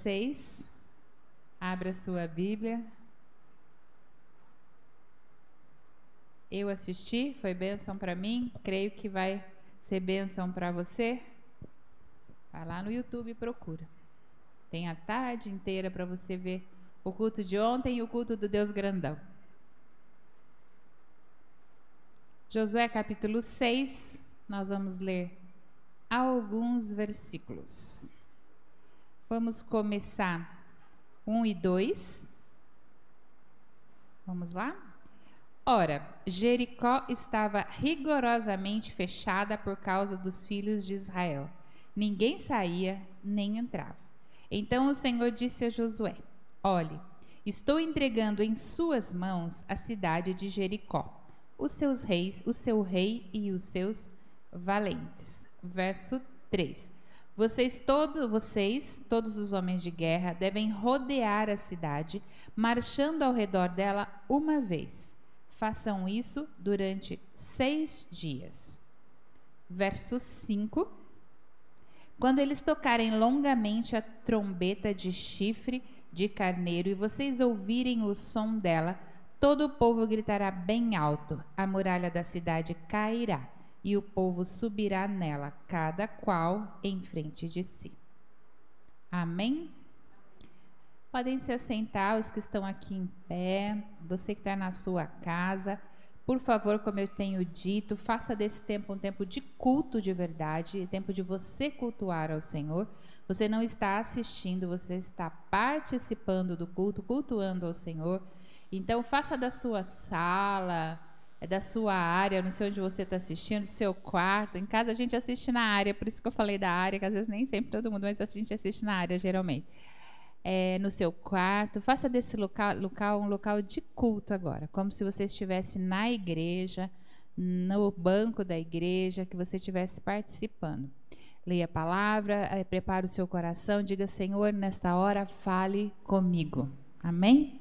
6. Abra sua Bíblia. Eu assisti, foi bênção para mim, creio que vai ser bênção para você. Vai lá no YouTube e procura. Tem a tarde inteira para você ver o culto de ontem e o culto do Deus grandão. Josué capítulo 6, nós vamos ler alguns versículos. Vamos começar 1 e 2. Vamos lá? Ora, Jericó estava rigorosamente fechada por causa dos filhos de Israel. Ninguém saía nem entrava. Então o Senhor disse a Josué: olhe, estou entregando em suas mãos a cidade de Jericó, o seu rei e os seus valentes. Verso 3. Vocês, todos os homens de guerra, devem rodear a cidade, marchando ao redor dela uma vez. Façam isso durante 6 dias. Verso 5. Quando eles tocarem longamente a trombeta de chifre de carneiro e vocês ouvirem o som dela, todo o povo gritará bem alto, a muralha da cidade cairá e o povo subirá nela, cada qual em frente de si. Amém? Podem se assentar os que estão aqui em pé, você que está na sua casa. Por favor, como eu tenho dito, faça desse tempo um tempo de culto de verdade, tempo de você cultuar ao Senhor. Você não está assistindo, você está participando do culto, cultuando ao Senhor. Então, faça da sua sala, da sua área, não sei onde você está assistindo, do seu quarto. Em casa a gente assiste na área, por isso que eu falei da área, que às vezes nem sempre todo mundo, mas a gente assiste na área, geralmente. No seu quarto, faça desse local um local de culto agora, como se você estivesse na igreja, no banco da igreja, que você estivesse participando. Leia a palavra, prepare o seu coração, diga: Senhor, nesta hora fale comigo. Amém?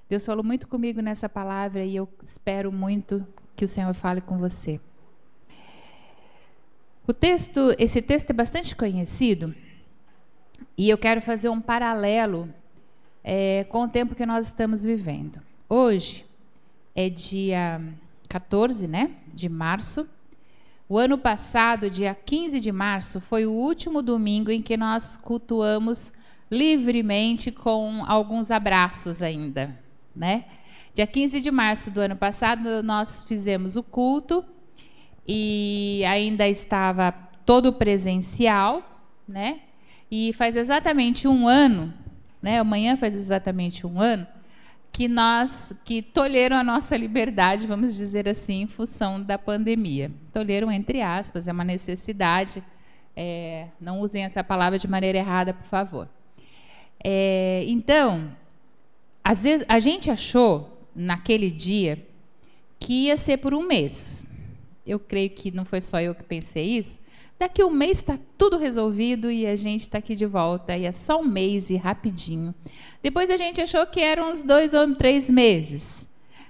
Deus falou muito comigo nessa palavra e eu espero muito que o Senhor fale com você. Esse texto é bastante conhecido. E eu quero fazer um paralelo com o tempo que nós estamos vivendo. Hoje é dia 14, de março. O ano passado, dia 15 de março, foi o último domingo em que nós cultuamos livremente com alguns abraços ainda, Dia 15 de março do ano passado, nós fizemos o culto e ainda estava todo presencial, E faz exatamente um ano, amanhã faz exatamente um ano, que tolheram a nossa liberdade, vamos dizer assim, em função da pandemia. Tolheram entre aspas, é uma necessidade, não usem essa palavra de maneira errada, por favor. Então, às vezes a gente achou, naquele dia, que ia ser por um mês. Eu creio que não foi só eu que pensei isso. Daqui um mês está tudo resolvido e a gente está aqui de volta. E é só um mês e rapidinho. Depois a gente achou que eram uns 2 ou 3 meses.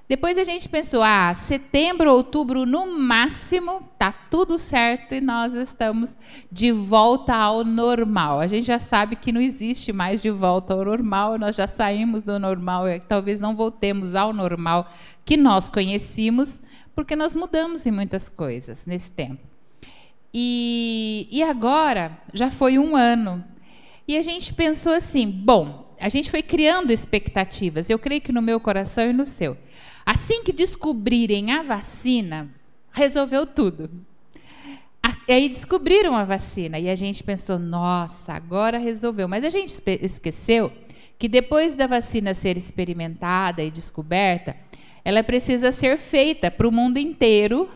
Depois a gente pensou, setembro, outubro no máximo, está tudo certo e nós estamos de volta ao normal. A gente já sabe que não existe mais de volta ao normal, nós já saímos do normal, talvez não voltemos ao normal que nós conhecíamos, porque nós mudamos em muitas coisas nesse tempo. E agora, já foi um ano. E a gente pensou assim, bom, a gente foi criando expectativas, eu creio que no meu coração e no seu. Assim que descobrirem a vacina, resolveu tudo. Aí descobriram a vacina e a gente pensou, nossa, agora resolveu. Mas a gente esqueceu que depois da vacina ser experimentada e descoberta, ela precisa ser feita para o mundo inteiro,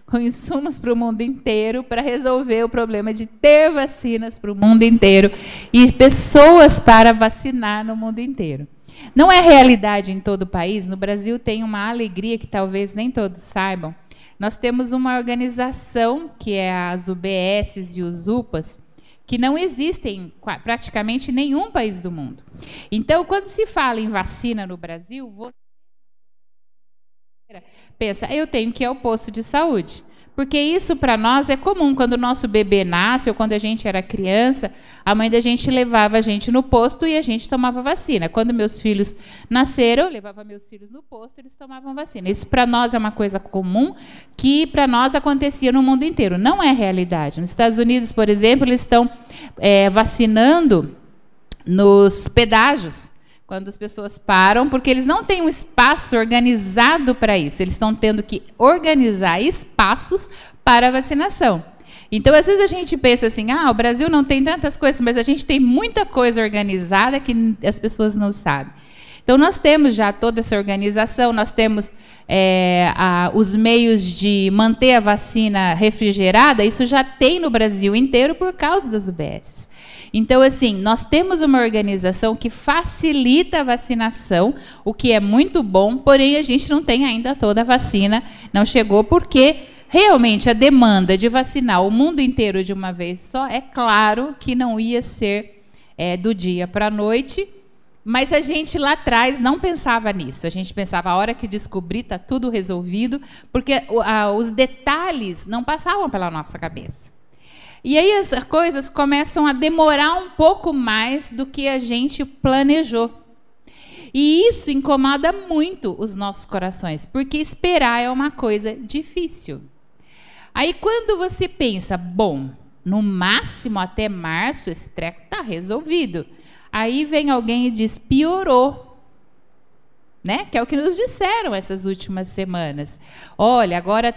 com insumos para o mundo inteiro, para resolver o problema de ter vacinas para o mundo inteiro e pessoas para vacinar no mundo inteiro. Não é realidade em todo o país. No Brasil tem uma alegria que talvez nem todos saibam. Nós temos uma organização, que é as UBSs e os UPAs, que não existem em praticamente nenhum país do mundo. Então, quando se fala em vacina no Brasil, você pensa, eu tenho que ir ao posto de saúde. Porque isso para nós é comum. Quando o nosso bebê nasce ou quando a gente era criança, a mãe da gente levava a gente no posto e a gente tomava vacina. Quando meus filhos nasceram, eu levava meus filhos no posto e eles tomavam vacina. Isso para nós é uma coisa comum que para nós acontecia no mundo inteiro. Não é realidade. Nos Estados Unidos, por exemplo, eles estão vacinando nos pedágios, quando as pessoas param, porque eles não têm um espaço organizado para isso. Eles estão tendo que organizar espaços para a vacinação. Então, às vezes a gente pensa assim, o Brasil não tem tantas coisas, mas a gente tem muita coisa organizada que as pessoas não sabem. Então, nós temos já toda essa organização, nós temos os meios de manter a vacina refrigerada, isso já tem no Brasil inteiro por causa das UBSs. Então, assim, nós temos uma organização que facilita a vacinação, o que é muito bom, porém a gente não tem ainda toda a vacina, não chegou, porque realmente a demanda de vacinar o mundo inteiro de uma vez só, é claro que não ia ser do dia para a noite, mas a gente lá atrás não pensava nisso. A gente pensava, a hora que descobrir, está tudo resolvido, porque os detalhes não passavam pela nossa cabeça. E aí as coisas começam a demorar um pouco mais do que a gente planejou. E isso incomoda muito os nossos corações, porque esperar é uma coisa difícil. Aí quando você pensa, bom, no máximo até março esse treco está resolvido. Aí vem alguém e diz, piorou. Né? Que é o que nos disseram essas últimas semanas. Olha, agora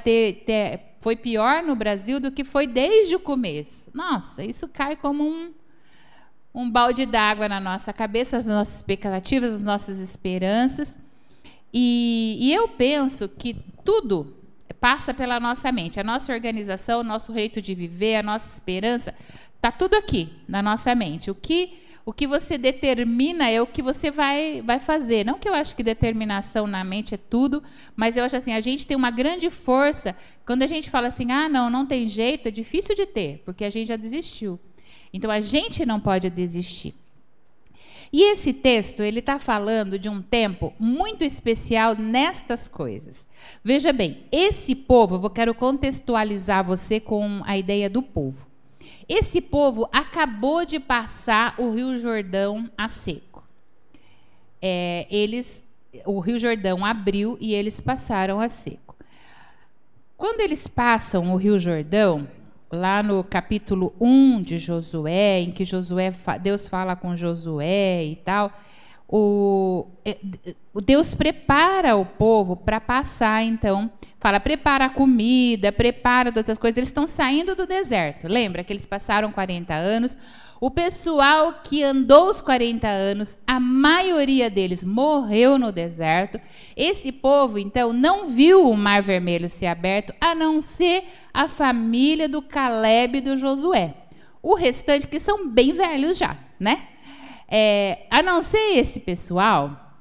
foi pior no Brasil do que foi desde o começo. Nossa, isso cai como um balde d'água na nossa cabeça, as nossas expectativas, as nossas esperanças. E eu penso que tudo passa pela nossa mente. A nossa organização, o nosso jeito de viver, a nossa esperança, está tudo aqui, na nossa mente. O que você determina é o que você vai fazer. Não que eu acho que determinação na mente é tudo, mas eu acho assim, a gente tem uma grande força. Quando a gente fala assim, não tem jeito, é difícil de ter, porque a gente já desistiu. Então, a gente não pode desistir. E esse texto, ele está falando de um tempo muito especial nestas coisas. Veja bem, esse povo, eu quero contextualizar você com a ideia do povo. Esse povo acabou de passar o Rio Jordão a seco. O Rio Jordão abriu e eles passaram a seco. Quando eles passam o Rio Jordão, lá no capítulo 1 de Josué, em que Deus fala com Josué e tal, Deus prepara o povo para passar, então, fala, prepara a comida, prepara todas essas coisas. Eles estão saindo do deserto. Lembra que eles passaram 40 anos? O pessoal que andou os 40 anos, a maioria deles morreu no deserto. Esse povo, então, não viu o Mar Vermelho ser aberto, a não ser a família do Caleb e do Josué. O restante, que são bem velhos já, né? A não ser esse pessoal,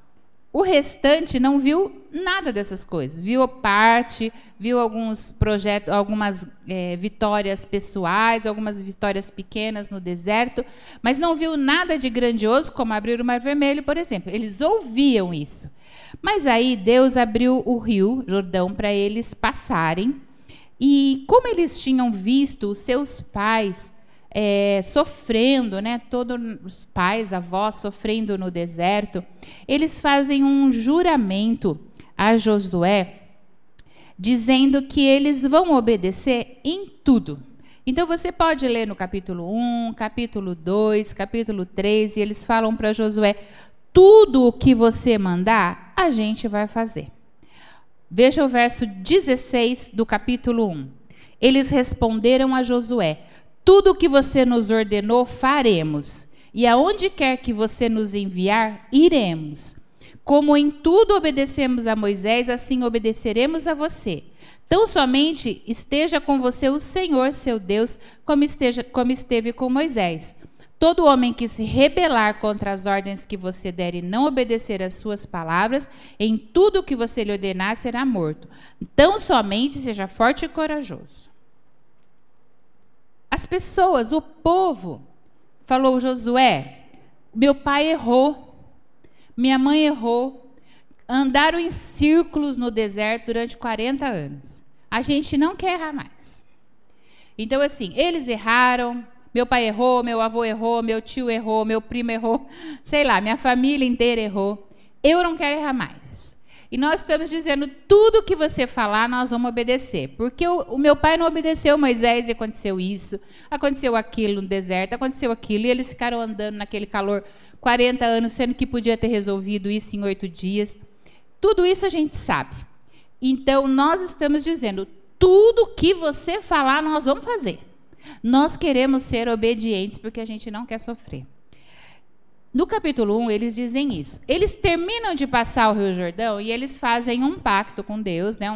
o restante não viu nada dessas coisas. Viu viu alguns projetos, algumas vitórias pessoais, algumas vitórias pequenas no deserto, mas não viu nada de grandioso, como abrir o Mar Vermelho, por exemplo. Eles ouviam isso. Mas aí Deus abriu o Rio Jordão para eles passarem. E como eles tinham visto os seus pais sofrendo, né, todos os pais, avós sofrendo no deserto, eles fazem um juramento a Josué, dizendo que eles vão obedecer em tudo. Então você pode ler no capítulo 1, capítulo 2, capítulo 3, e eles falam para Josué, tudo o que você mandar, a gente vai fazer. Veja o verso 16 do capítulo 1. Eles responderam a Josué, tudo o que você nos ordenou, faremos. E aonde quer que você nos enviar, iremos. Como em tudo obedecemos a Moisés, assim obedeceremos a você. Tão somente esteja com você o Senhor, seu Deus, como esteve com Moisés. Todo homem que se rebelar contra as ordens que você der e não obedecer às suas palavras, em tudo o que você lhe ordenar, será morto. Tão somente seja forte e corajoso. As pessoas, o povo, falou Josué, meu pai errou, minha mãe errou, andaram em círculos no deserto durante 40 anos. a gente não quer errar mais. Então, assim, eles erraram, meu pai errou, meu avô errou, meu tio errou, meu primo errou, sei lá, minha família inteira errou. Eu não quero errar mais. E nós estamos dizendo, tudo que você falar, nós vamos obedecer. Porque o meu pai não obedeceu Moisés e aconteceu isso, aconteceu aquilo no deserto, aconteceu aquilo, e eles ficaram andando naquele calor 40 anos, sendo que podia ter resolvido isso em 8 dias. Tudo isso a gente sabe. Então, nós estamos dizendo, tudo que você falar, nós vamos fazer. Nós queremos ser obedientes, porque a gente não quer sofrer. No capítulo 1, eles dizem isso. Eles terminam de passar o Rio Jordão e eles fazem um pacto com Deus, né?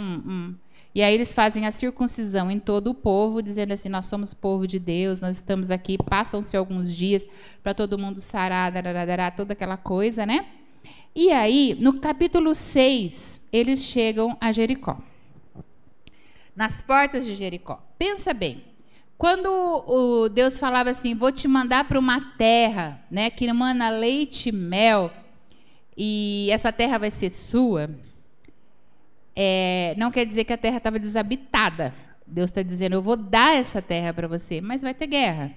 E aí eles fazem a circuncisão em todo o povo, dizendo assim, nós somos povo de Deus, nós estamos aqui, passam-se alguns dias para todo mundo sarar, toda aquela coisa, né? E aí, no capítulo 6, eles chegam a Jericó. Nas portas de Jericó. Pensa bem. Quando o Deus falava assim, vou te mandar para uma terra, né, que emana leite e mel, e essa terra vai ser sua, não quer dizer que a terra estava desabitada. Deus está dizendo, eu vou dar essa terra para você, mas vai ter guerra.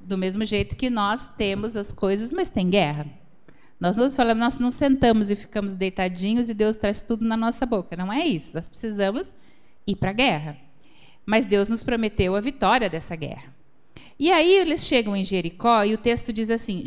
Do mesmo jeito que nós temos as coisas, mas tem guerra. Nós não sentamos e ficamos deitadinhos e Deus traz tudo na nossa boca. Não é isso. Nós precisamos ir para a guerra. Mas Deus nos prometeu a vitória dessa guerra. E aí eles chegam em Jericó e o texto diz assim,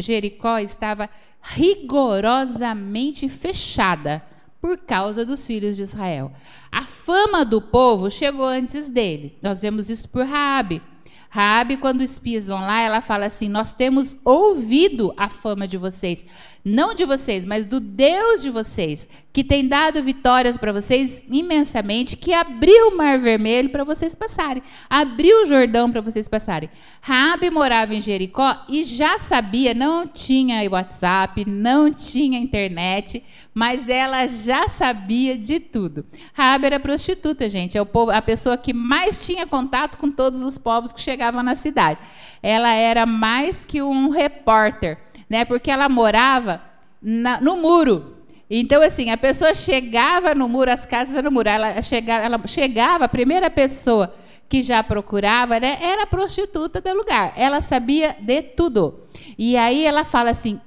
Jericó estava rigorosamente fechada por causa dos filhos de Israel. A fama do povo chegou antes dele. Nós vemos isso por Raabe. Raabe, quando os espias vão lá, ela fala assim, nós temos ouvido a fama de vocês, não de vocês, mas do Deus de vocês, que tem dado vitórias para vocês imensamente, que abriu o Mar Vermelho para vocês passarem, abriu o Jordão para vocês passarem. Raabe morava em Jericó e já sabia, não tinha WhatsApp, não tinha internet, mas ela já sabia de tudo. Raabe era prostituta, gente, a pessoa que mais tinha contato com todos os povos que chegavam na cidade. Ela era mais que um repórter, né? Porque ela morava no muro. Então, assim, a pessoa chegava no muro, as casas eram no muro. Ela chegava, a primeira pessoa que já procurava, né, era a prostituta do lugar. Ela sabia de tudo. E aí ela fala assim,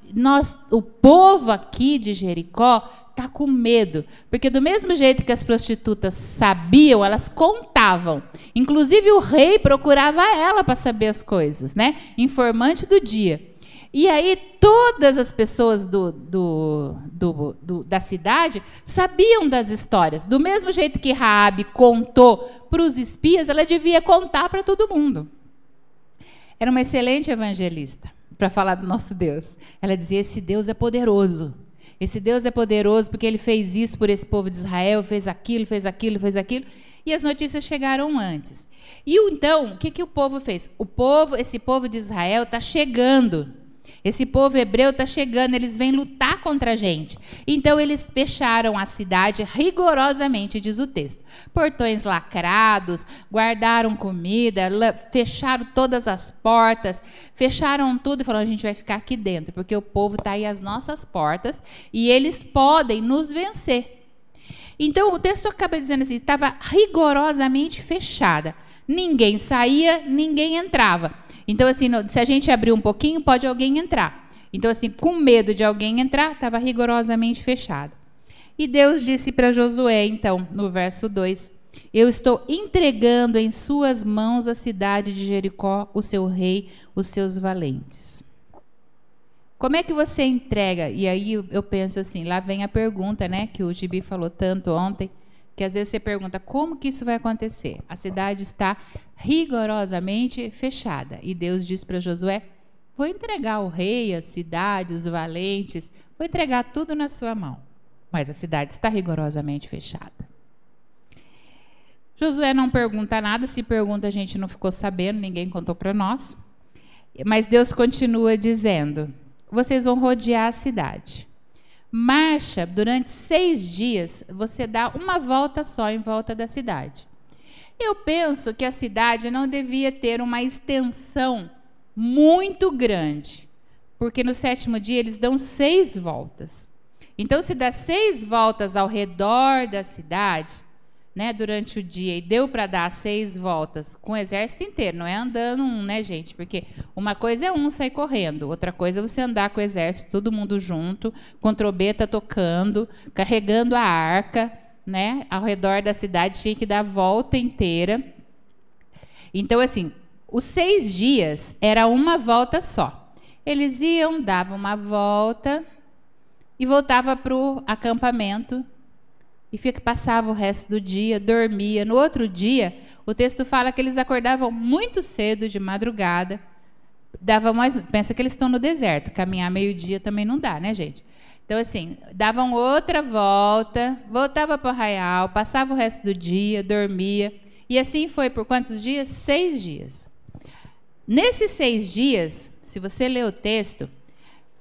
o povo aqui de Jericó está com medo. Porque do mesmo jeito que as prostitutas sabiam, elas contavam. Inclusive o rei procurava ela para saber as coisas, né? Informante do dia. E aí todas as pessoas da cidade sabiam das histórias. Do mesmo jeito que Raabe contou para os espias, ela devia contar para todo mundo. Era uma excelente evangelista para falar do nosso Deus. Ela dizia, esse Deus é poderoso. Esse Deus é poderoso porque ele fez isso por esse povo de Israel, fez aquilo, fez aquilo, fez aquilo. E as notícias chegaram antes. E então, o que o povo fez? Esse povo de Israel está chegando. Esse povo hebreu está chegando, eles vêm lutar contra a gente. Então, eles fecharam a cidade rigorosamente, diz o texto. Portões lacrados, guardaram comida, fecharam todas as portas, fecharam tudo e falaram, a gente vai ficar aqui dentro, porque o povo está aí às nossas portas e eles podem nos vencer. Então, o texto acaba dizendo assim, estava rigorosamente fechada. Ninguém saía, ninguém entrava. Então, assim, se a gente abrir um pouquinho, pode alguém entrar. Então, assim, com medo de alguém entrar, estava rigorosamente fechado. E Deus disse para Josué, então, no verso 2, eu estou entregando em suas mãos a cidade de Jericó, o seu rei, os seus valentes. Como é que você entrega? E aí eu penso assim, lá vem a pergunta, né, que o Gibi falou tanto ontem, que às vezes você pergunta, como que isso vai acontecer? A cidade está rigorosamente fechada. E Deus diz para Josué, vou entregar o rei, a cidade, os valentes, vou entregar tudo na sua mão. Mas a cidade está rigorosamente fechada. Josué não pergunta nada, se pergunta a gente não ficou sabendo, ninguém contou para nós. Mas Deus continua dizendo, vocês vão rodear a cidade. Marcha durante 6 dias, você dá uma volta só em volta da cidade. Eu penso que a cidade não devia ter uma extensão muito grande, porque no 7º dia eles dão 6 voltas. Então, se dá 6 voltas ao redor da cidade, né, durante o dia e deu para dar 6 voltas com o exército inteiro, não é andando um, né, gente? Porque uma coisa é um sair correndo, outra coisa é você andar com o exército, todo mundo junto, com trombeta tocando, carregando a arca, né, ao redor da cidade, tinha que dar a volta inteira. Então, assim, os 6 dias era uma volta só. Eles iam, davam uma volta e voltava para o acampamento e passava o resto do dia, dormia. No outro dia, o texto fala que eles acordavam muito cedo, de madrugada. Pensa que eles estão no deserto, caminhar meio-dia também não dá, né, gente? Então, assim, davam outra volta, voltava para o arraial, passava o resto do dia, dormia. E assim foi por quantos dias? 6 dias. Nesses 6 dias, se você ler o texto,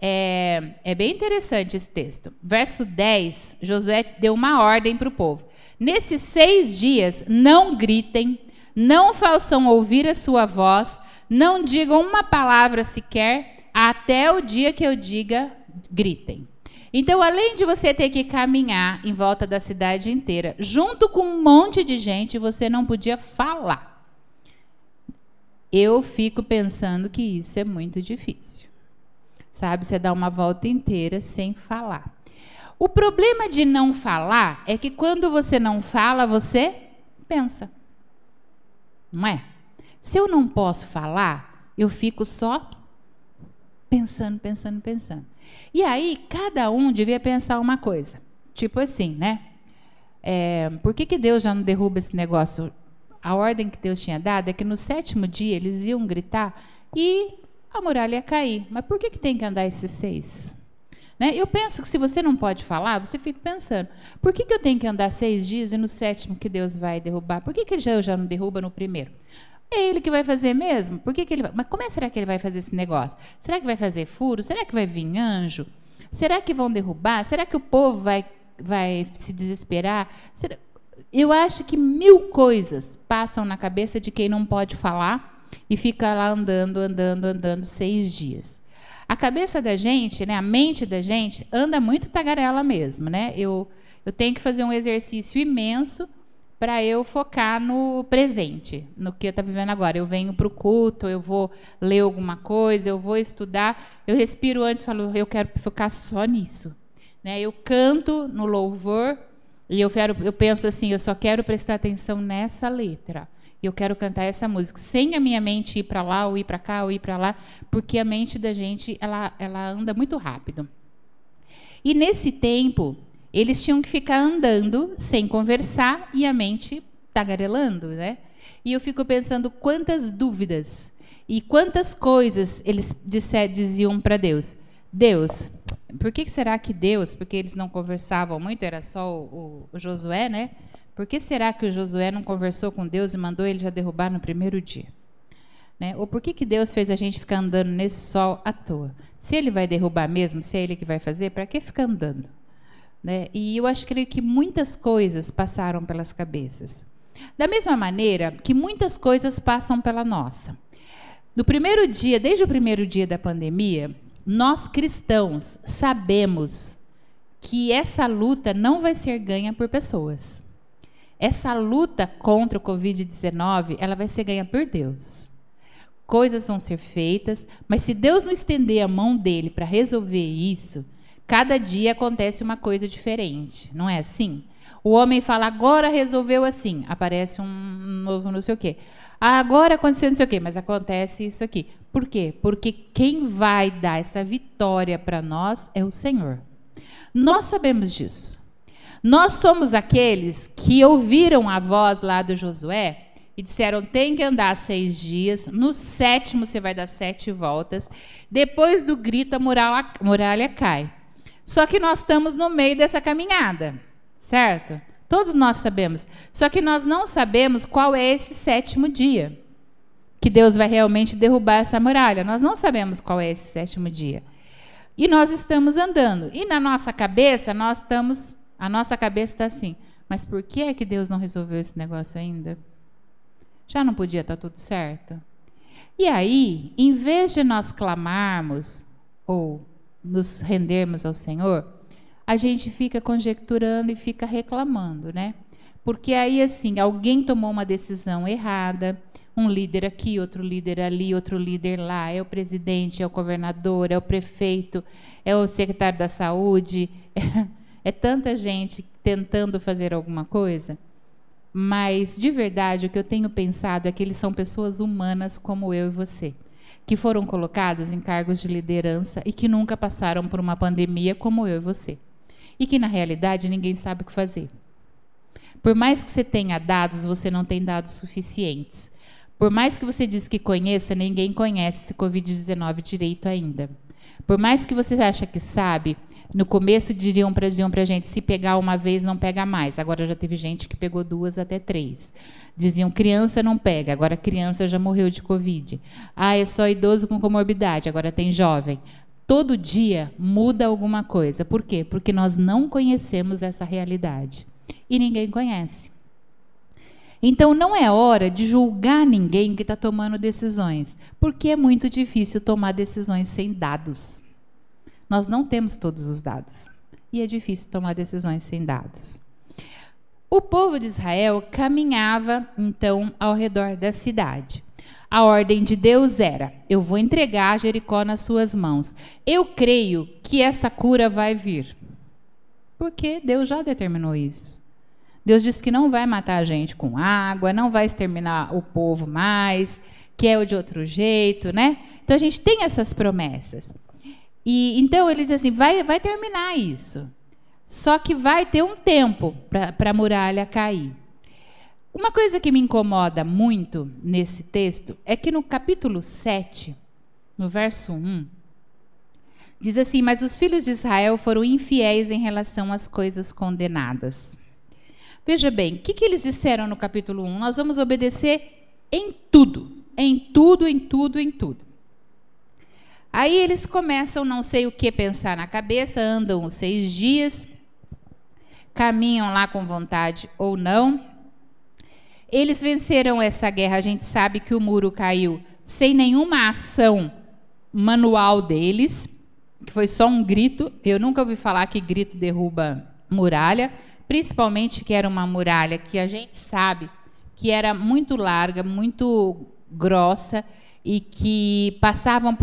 é bem interessante esse texto. Verso 10, Josué deu uma ordem para o povo. Nesses 6 dias, não gritem, não façam ouvir a sua voz, não digam uma palavra sequer, até o dia que eu diga, gritem. Então, além de você ter que caminhar em volta da cidade inteira, junto com um monte de gente, você não podia falar. Eu fico pensando que isso é muito difícil. Sabe, você dá uma volta inteira sem falar. O problema de não falar é que quando você não fala, você pensa. Não é? Se eu não posso falar, eu fico só pensando. E aí, cada um devia pensar uma coisa. Tipo assim, né? Por que Deus já não derruba esse negócio? A ordem que Deus tinha dado é que no 7º dia eles iam gritar e a muralha ia cair. Mas por que tem que andar esses 6? Né? Eu penso que se você não pode falar, você fica pensando, por que eu tenho que andar 6 dias e no 7º que Deus vai derrubar? Por que Deus já não derruba no 1º? É ele que vai fazer mesmo? Por que ele vai? Mas como será que ele vai fazer esse negócio? Será que vai fazer furo? Será que vai vir anjo? Será que vão derrubar? Será que o povo vai se desesperar? Eu acho que 1000 coisas passam na cabeça de quem não pode falar e fica lá andando 6 dias. A cabeça da gente, né, a mente da gente, anda muito tagarela mesmo, né? Eu tenho que fazer um exercício imenso para eu focar no presente, no que eu estou vivendo agora. Eu venho para o culto, eu vou ler alguma coisa, eu vou estudar, eu respiro antes e falo, eu quero focar só nisso. Né? Eu canto no louvor e eu penso assim, eu só quero prestar atenção nessa letra. Eu quero cantar essa música, sem a minha mente ir para lá, ou ir para cá, ou ir para lá, porque a mente da gente, ela anda muito rápido. E nesse tempo, eles tinham que ficar andando, sem conversar, e a mente tagarelando, né? E eu fico pensando quantas dúvidas e quantas coisas eles diziam para Deus. Deus, por que será que Deus, porque eles não conversavam muito, era só o Josué, né? Por que será que o Josué não conversou com Deus e mandou ele já derrubar no 1º dia? Né? Ou por que Deus fez a gente ficar andando nesse sol à toa? Se ele vai derrubar mesmo, se é ele que vai fazer, para que ficar andando? Né? E eu acho que muitas coisas passaram pelas cabeças. Da mesma maneira que muitas coisas passam pela nossa. No 1º dia, desde o 1º dia da pandemia, nós cristãos sabemos que essa luta não vai ser ganha por pessoas. Essa luta contra o Covid-19, ela vai ser ganha por Deus. Coisas vão ser feitas, mas se Deus não estender a mão dele para resolver isso, cada dia acontece uma coisa diferente, não é assim? O homem fala, agora resolveu assim, aparece um novo não sei o quê. Agora aconteceu não sei o quê, mas acontece isso aqui. Por quê? Porque quem vai dar essa vitória para nós é o Senhor. Nós sabemos disso. Nós somos aqueles que ouviram a voz lá do Josué e disseram, tem que andar 6 dias, no 7º você vai dar 7 voltas, depois do grito a muralha cai. Só que nós estamos no meio dessa caminhada, certo? Todos nós sabemos. Só que nós não sabemos qual é esse 7º dia que Deus vai realmente derrubar essa muralha. Nós não sabemos qual é esse 7º dia. E nós estamos andando. E na nossa cabeça, a nossa cabeça está assim, mas por que é que Deus não resolveu esse negócio ainda? Já não podia estar tudo certo? E aí, em vez de nós clamarmos ou nos rendermos ao Senhor, a gente fica conjecturando e fica reclamando, né? Porque aí, assim, alguém tomou uma decisão errada, um líder aqui, outro líder ali, outro líder lá, é o presidente, é o governador, é o prefeito, é o secretário da saúde, é tanta gente tentando fazer alguma coisa. Mas, de verdade, o que eu tenho pensado é que eles são pessoas humanas como eu e você, que foram colocadas em cargos de liderança e que nunca passaram por uma pandemia como eu e você. E que, na realidade, ninguém sabe o que fazer. Por mais que você tenha dados, você não tem dados suficientes. Por mais que você diz que conheça, ninguém conhece esse Covid-19 direito ainda. Por mais que você ache que sabe, no começo diziam para a gente, se pegar uma vez, não pega mais. Agora já teve gente que pegou 2 até 3. Diziam, criança não pega, agora criança já morreu de Covid. Ah, é só idoso com comorbidade, agora tem jovem. Todo dia muda alguma coisa. Por quê? Porque nós não conhecemos essa realidade. E ninguém conhece. Então, não é hora de julgar ninguém que está tomando decisões, porque é muito difícil tomar decisões sem dados. Nós não temos todos os dados, e é difícil tomar decisões sem dados. O povo de Israel caminhava, então, ao redor da cidade. A ordem de Deus era, eu vou entregar Jericó nas suas mãos. Eu creio que essa cura vai vir, porque Deus já determinou isso. Deus disse que não vai matar a gente com água, não vai exterminar o povo mais, que é o de outro jeito, né? Então a gente tem essas promessas. E então ele diz assim, vai terminar isso. Só que vai ter um tempo para a muralha cair. Uma coisa que me incomoda muito nesse texto é que no capítulo 7, no verso 1, diz assim, mas os filhos de Israel foram infiéis em relação às coisas condenadas. Veja bem, o que eles disseram no capítulo 1? Nós vamos obedecer em tudo, em tudo, em tudo, em tudo. Aí eles começam, não sei o que pensar na cabeça, andam os 6 dias, caminham lá com vontade ou não. Eles venceram essa guerra, a gente sabe que o muro caiu sem nenhuma ação manual deles, que foi só um grito. Eu nunca ouvi falar que grito derruba muralha, principalmente que era uma muralha que a gente sabe que era muito larga, muito grossa, e que passavam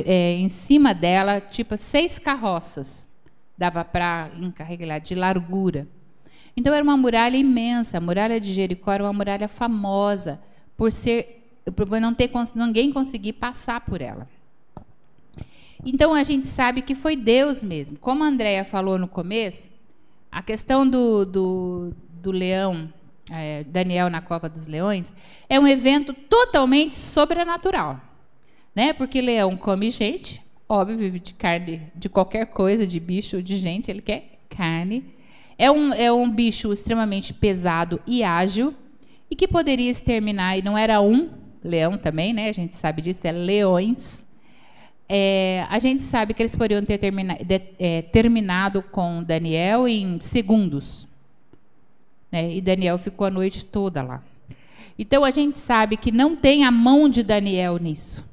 em cima dela, tipo 6 carroças, dava para encarregar de largura. Então era uma muralha imensa, a muralha de Jericó era uma muralha famosa, por não ter ninguém conseguir passar por ela. Então a gente sabe que foi Deus mesmo. Como a Andréia falou no começo, a questão do leão, Daniel na cova dos leões, é um evento totalmente sobrenatural, né? Porque leão come gente, óbvio, vive de carne, de qualquer coisa, de bicho ou de gente, ele quer carne. É um bicho extremamente pesado e ágil, e que poderia exterminar, e não era um leão também, né? A gente sabe disso, é leões. A gente sabe que eles poderiam ter terminado com Daniel em segundos, né? E Daniel ficou a noite toda lá. Então a gente sabe que não tem a mão de Daniel nisso.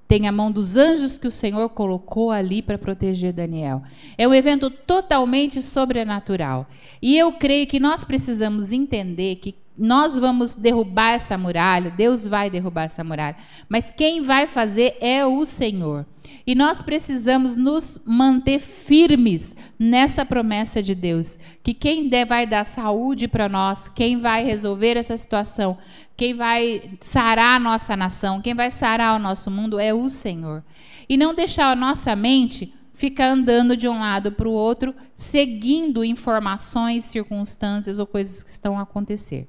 Tem a mão dos anjos que o Senhor colocou ali para proteger Daniel. É um evento totalmente sobrenatural. E eu creio que nós precisamos entender que nós vamos derrubar essa muralha, Deus vai derrubar essa muralha, mas quem vai fazer é o Senhor. E nós precisamos nos manter firmes nessa promessa de Deus, que quem vai dar saúde para nós, quem vai resolver essa situação, quem vai sarar a nossa nação, quem vai sarar o nosso mundo é o Senhor. E não deixar a nossa mente ficar andando de um lado para o outro, seguindo informações, circunstâncias ou coisas que estão a acontecer.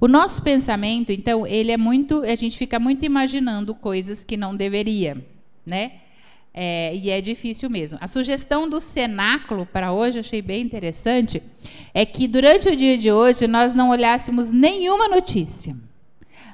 O nosso pensamento, então, a gente fica muito imaginando coisas que não deveria, né? E é difícil mesmo. A sugestão do cenáculo para hoje, eu achei bem interessante, é que durante o dia de hoje nós não olhássemos nenhuma notícia.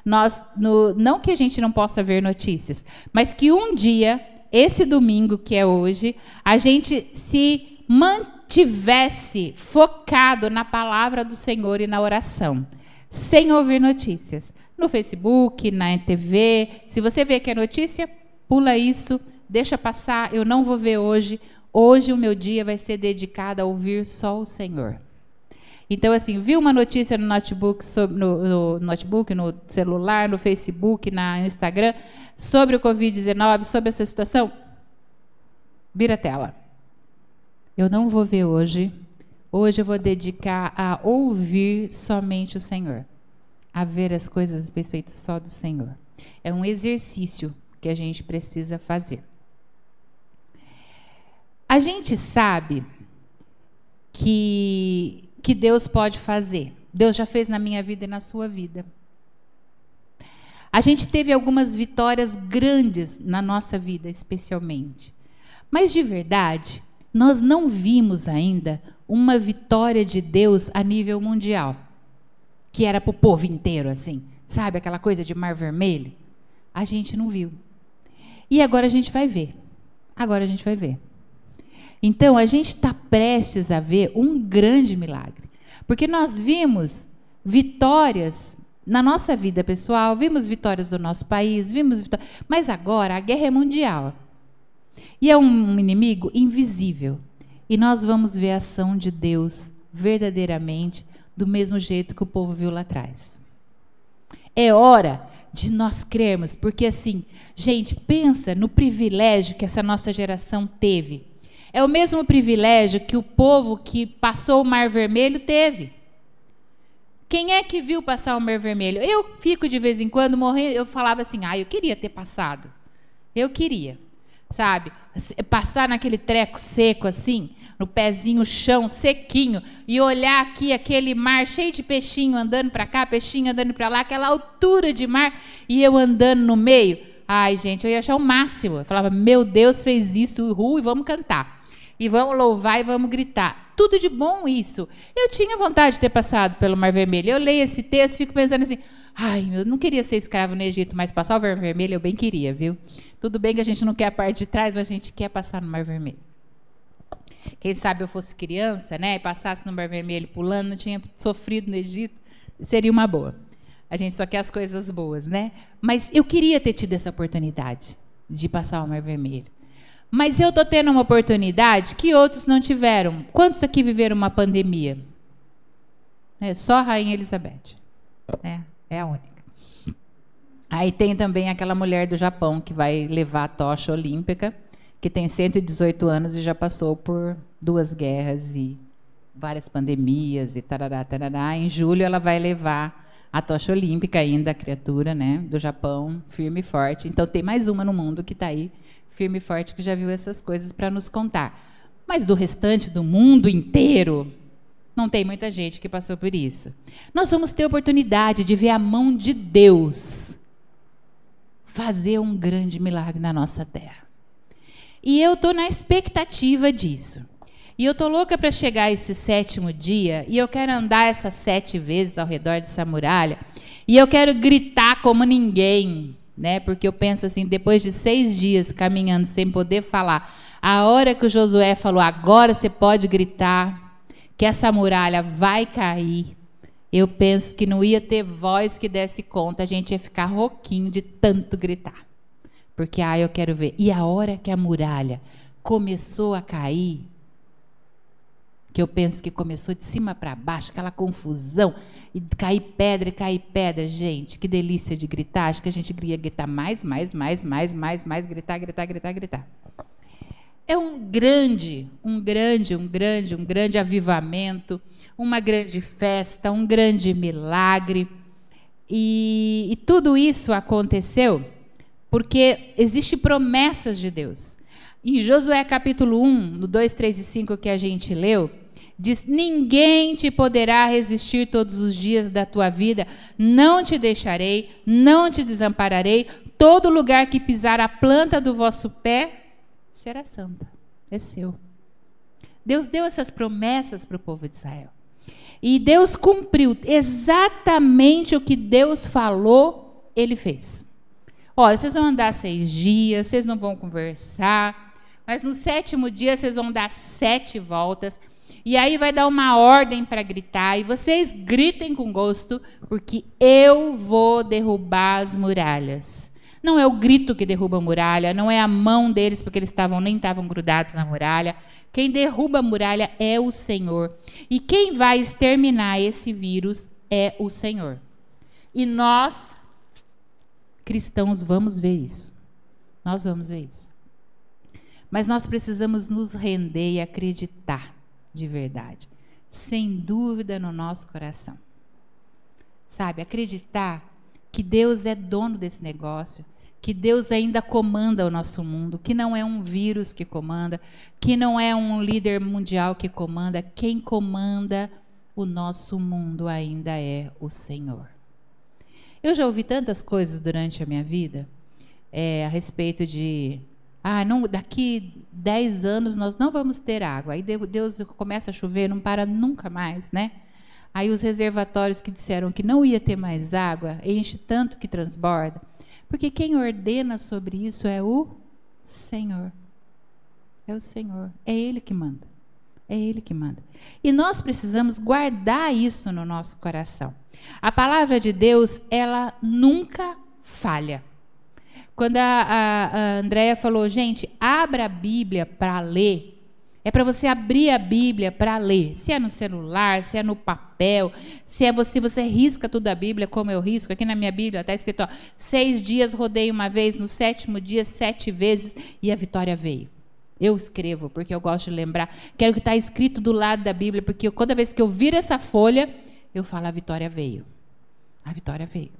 Não que a gente não possa ver notícias, mas que um dia, esse domingo que é hoje, a gente se mantivesse focado na palavra do Senhor e na oração, sem ouvir notícias. No Facebook, na TV, se você vê que é notícia, pula isso, deixa passar, eu não vou ver hoje. Hoje o meu dia vai ser dedicado a ouvir só o Senhor. Então, assim, viu uma notícia no notebook, no celular, no Facebook, no Instagram, sobre o Covid-19, sobre essa situação? Vira a tela. Eu não vou ver hoje. Hoje eu vou dedicar a ouvir somente o Senhor. A ver as coisas a respeito só do Senhor. É um exercício que a gente precisa fazer. A gente sabe que Deus pode fazer. Deus já fez na minha vida e na sua vida. A gente teve algumas vitórias grandes na nossa vida, especialmente. Mas, de verdade, nós não vimos ainda uma vitória de Deus a nível mundial. Que era para o povo inteiro, assim. Sabe, aquela coisa de Mar Vermelho? A gente não viu. E agora a gente vai ver. Agora a gente vai ver. Então, a gente está prestes a ver um grande milagre. Porque nós vimos vitórias na nossa vida pessoal, vimos vitórias do nosso país, mas agora a guerra é mundial. E é um inimigo invisível. E nós vamos ver a ação de Deus verdadeiramente do mesmo jeito que o povo viu lá atrás. É hora de nós crermos, porque assim, gente, pensa no privilégio que essa nossa geração teve. É o mesmo privilégio que o povo que passou o Mar Vermelho teve. Quem é que viu passar o Mar Vermelho? Eu fico de vez em quando morrendo, eu falava assim, eu queria ter passado. Eu queria, sabe? Passar naquele treco seco assim, no pezinho, chão sequinho, e olhar aqui aquele mar cheio de peixinho andando para cá, peixinho andando para lá, aquela altura de mar, e eu andando no meio. Ai, gente, eu ia achar o máximo. Eu falava, meu Deus, fez isso, e vamos cantar. E vamos louvar e vamos gritar. Tudo de bom isso. Eu tinha vontade de ter passado pelo Mar Vermelho. Eu leio esse texto e fico pensando assim, eu não queria ser escravo no Egito, mas passar o Mar Vermelho eu bem queria, viu? Tudo bem que a gente não quer a parte de trás, mas a gente quer passar no Mar Vermelho. Quem sabe eu fosse criança, né, e passasse no Mar Vermelho pulando, não tinha sofrido no Egito, seria uma boa. A gente só quer as coisas boas, né? Mas eu queria ter tido essa oportunidade de passar o Mar Vermelho. Mas eu estou tendo uma oportunidade que outros não tiveram. Quantos aqui viveram uma pandemia? Só a Rainha Elizabeth. É a única. Aí tem também aquela mulher do Japão que vai levar a tocha olímpica, que tem 118 anos e já passou por 2 guerras e várias pandemias e tarará, tarará. Em julho ela vai levar a tocha olímpica ainda, a criatura, né, do Japão, firme e forte. Então tem mais uma no mundo que está aí, firme e forte, que já viu essas coisas para nos contar. Mas do restante do mundo inteiro, não tem muita gente que passou por isso. Nós vamos ter oportunidade de ver a mão de Deus fazer um grande milagre na nossa terra. E eu estou na expectativa disso. E eu estou louca para chegar esse 7º dia, e eu quero andar essas 7 vezes ao redor dessa muralha, e eu quero gritar como ninguém, né? Porque eu penso assim, depois de 6 dias caminhando sem poder falar, a hora que o Josué falou, agora você pode gritar, que essa muralha vai cair, eu penso que não ia ter voz que desse conta, a gente ia ficar rouquinho de tanto gritar. Porque, eu quero ver. E a hora que a muralha começou a cair, que eu penso que começou de cima para baixo, aquela confusão, e cair pedra, gente, que delícia de gritar. Acho que a gente queria gritar mais, gritar. É um grande avivamento, uma grande festa, um grande milagre. E tudo isso aconteceu porque existem promessas de Deus. Em Josué capítulo 1, no 2, 3 e 5 que a gente leu, diz, ninguém te poderá resistir todos os dias da tua vida, não te deixarei, não te desampararei, todo lugar que pisar a planta do vosso pé será santa, é seu. Deus deu essas promessas para o povo de Israel. E Deus cumpriu exatamente o que Deus falou, Ele fez. Olha, vocês vão andar 6 dias, vocês não vão conversar, mas no 7º dia vocês vão dar 7 voltas, e aí vai dar uma ordem para gritar, e vocês gritem com gosto, porque eu vou derrubar as muralhas. Não é o grito que derruba a muralha, não é a mão deles, porque eles nem estavam grudados na muralha. Quem derruba a muralha é o Senhor. E quem vai exterminar esse vírus é o Senhor. E nós, cristãos, vamos ver isso. Nós vamos ver isso. Mas nós precisamos nos render e acreditar de verdade, sem dúvida no nosso coração. Sabe, acreditar que Deus é dono desse negócio, que Deus ainda comanda o nosso mundo, que não é um vírus que comanda, que não é um líder mundial que comanda, quem comanda o nosso mundo ainda é o Senhor. Eu já ouvi tantas coisas durante a minha vida a respeito de não, daqui 10 anos nós não vamos ter água. Aí Deus começa a chover, não para nunca mais, né? Aí os reservatórios que disseram que não ia ter mais água, enche tanto que transborda. Porque quem ordena sobre isso é o Senhor. É o Senhor. É Ele que manda. É Ele que manda. E nós precisamos guardar isso no nosso coração. A palavra de Deus, ela nunca falha. Quando a Andréia falou, gente, abra a Bíblia para ler, é para você abrir a Bíblia para ler. Se é no celular, se é no papel, se é você risca tudo a Bíblia, como eu risco. Aqui na minha Bíblia está escrito, 6 dias rodei uma vez, no 7º dia 7 vezes, e a vitória veio. Eu escrevo, porque eu gosto de lembrar. Quero que está escrito do lado da Bíblia, porque toda vez que eu viro essa folha, eu falo, a vitória veio. A vitória veio.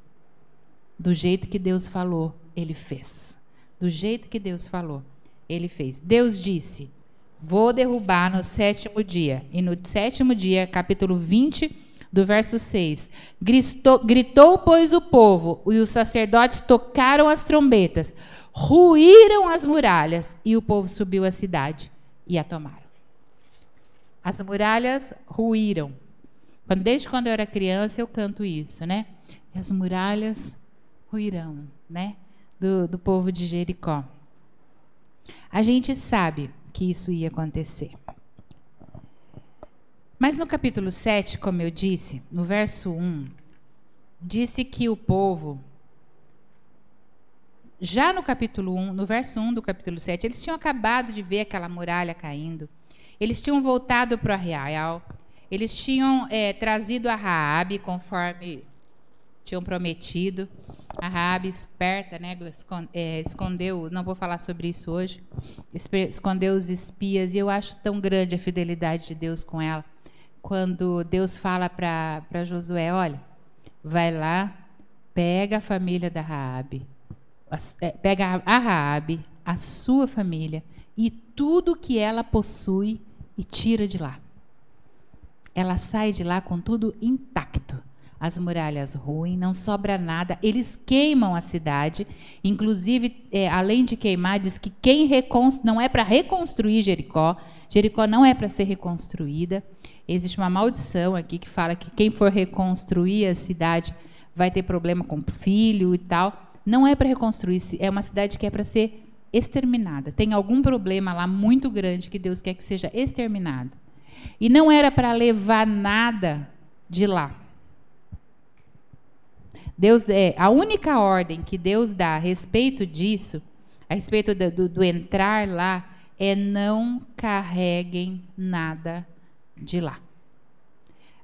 Do jeito que Deus falou, Ele fez. Do jeito que Deus falou, Ele fez. Deus disse, vou derrubar no 7º dia. E no 7º dia, capítulo 20, do verso 6. Gritou, pois, o povo, e os sacerdotes tocaram as trombetas, ruíram as muralhas, e o povo subiu à cidade e a tomaram. As muralhas ruíram. Desde quando eu era criança, eu canto isso, né? As muralhas ruirão, né? Do povo de Jericó. A gente sabe que isso ia acontecer. Mas no capítulo 7, como eu disse, no verso 1, disse que o povo, já no capítulo 1, no verso 1 do capítulo 7, eles tinham acabado de ver aquela muralha caindo, eles tinham voltado para o arraial, eles tinham trazido a Raabe, conforme tinham prometido. A Raabe, esperta, né, escondeu, não vou falar sobre isso hoje, escondeu os espias, e eu acho tão grande a fidelidade de Deus com ela. Quando Deus fala para Josué, olha, vai lá, pega a família da Raabe, pega a Raabe, a sua família, e tudo que ela possui, e tira de lá. Ela sai de lá com tudo intacto. As muralhas ruem, não sobra nada, eles queimam a cidade, inclusive, além de queimar, diz que não é para reconstruir Jericó, Jericó não é para ser reconstruída, existe uma maldição aqui que fala que quem for reconstruir a cidade vai ter problema com o filho e tal, não é para reconstruir, é uma cidade que é para ser exterminada, tem algum problema lá muito grande que Deus quer que seja exterminada, e não era para levar nada de lá. A única ordem que Deus dá a respeito disso, a respeito do entrar lá, é não carreguem nada de lá.